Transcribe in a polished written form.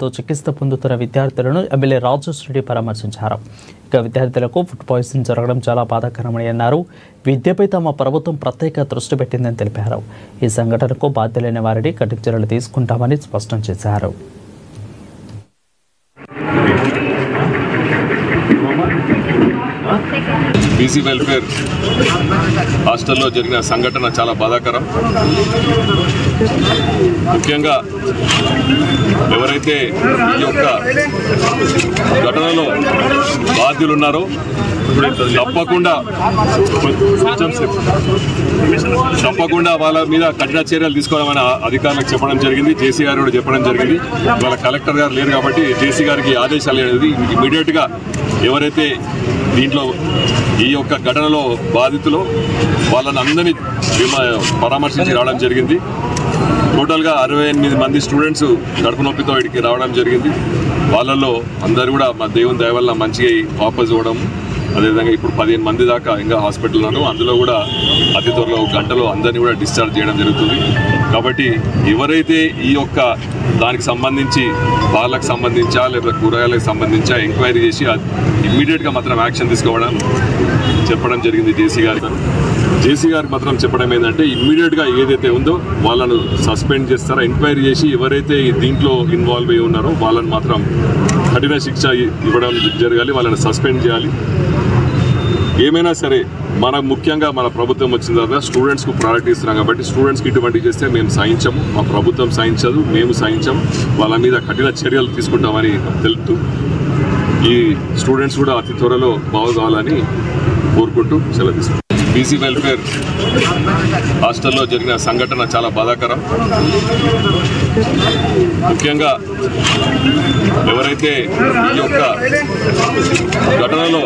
గాయాలతో చికిత్స పొందుతున్న విద్యార్థులను ఎమ్మెల్యే రాజేశ్వరరెడ్డి పరామర్శించారు. ఇక విద్యార్థులకు ఫుడ్ పాయిజన్ జరగడం చాలా బాధాకరమని అన్నారు. విద్యపై తమ ప్రభుత్వం ప్రత్యేక దృష్టి పెట్టిందని తెలిపారు. ఈ సంఘటనకు బాధ్యులైన వారిని కఠిన చర్యలు తీసుకుంటామని స్పష్టం చేశారు. బీసీ వెల్ఫేర్ హాస్టల్లో జరిగిన సంఘటన చాలా బాధాకరం. ముఖ్యంగా ఎవరైతే ఈ యొక్క ఘటనలో బాధ్యులు ఉన్నారో తప్పకుండా వాళ్ళ మీద కఠిన చర్యలు తీసుకోవడమని అధికారులకు చెప్పడం జరిగింది. జేసీ గారు కూడా చెప్పడం జరిగింది. వాళ్ళ కలెక్టర్ గారు లేరు కాబట్టి జేసీ గారికి ఆదేశాలు అనేది ఇమీడియట్గా ఎవరైతే దీంట్లో ఈ యొక్క ఘటనలో బాధితులు వాళ్ళని అందరినీ పరామర్శించి రావడం జరిగింది. టోటల్గా 68 మంది స్టూడెంట్స్ కడుపు నొప్పితో ఇక్కడికి రావడం జరిగింది. వాళ్ళల్లో అందరూ కూడా మా దేవుని దయ వల్ల మంచిగా వాపస్ ఇవ్వడం, అదేవిధంగా ఇప్పుడు 15 మంది దాకా ఇంకా హాస్పిటల్ ఉన్నారు. అందులో కూడా అతి త్వరలో ఒక గంటలో అందరినీ కూడా డిశ్చార్జ్ చేయడం జరుగుతుంది. కాబట్టి ఎవరైతే ఈ యొక్క దానికి సంబంధించి వాళ్ళకి సంబంధించా లేదా కూరగాయలకు సంబంధించా ఎంక్వైరీ చేసి ఇమ్మీడియట్గా మాత్రం యాక్షన్ తీసుకోవడం చెప్పడం జరిగింది జేసీ గారికి మాత్రం చెప్పడం ఏంటంటే ఇమ్మీడియట్గా ఏదైతే ఉందో వాళ్ళను సస్పెండ్ చేస్తారో ఎంక్వైరీ చేసి ఎవరైతే దీంట్లో ఇన్వాల్వ్ అయ్యి ఉన్నారో వాళ్ళని మాత్రం కఠిన శిక్ష ఇవ్వడం జరగాలి, వాళ్ళని సస్పెండ్ చేయాలి. ఏమైనా సరే ముఖ్యంగా మన ప్రభుత్వం వచ్చిన తర్వాత స్టూడెంట్స్కు ప్రయారిటీ ఇస్తున్నాం కాబట్టి స్టూడెంట్స్కి ఇటువంటి చేస్తే మేము సహించము, మా ప్రభుత్వం సహించదు, మేము సహించము. వాళ్ళ మీద కఠిన చర్యలు తీసుకుంటామని తెలుపుతూ ఈ స్టూడెంట్స్ కూడా అతి త్వరలో బాగుకావాలని కోరుకుంటూ సెలవు తీసుకుంటాం. బీసీ వెల్ఫేర్ హాస్టల్లో జరిగిన సంఘటన చాలా బాధాకరం. ముఖ్యంగా ఎవరైతే ఈ యొక్క ఘటనలో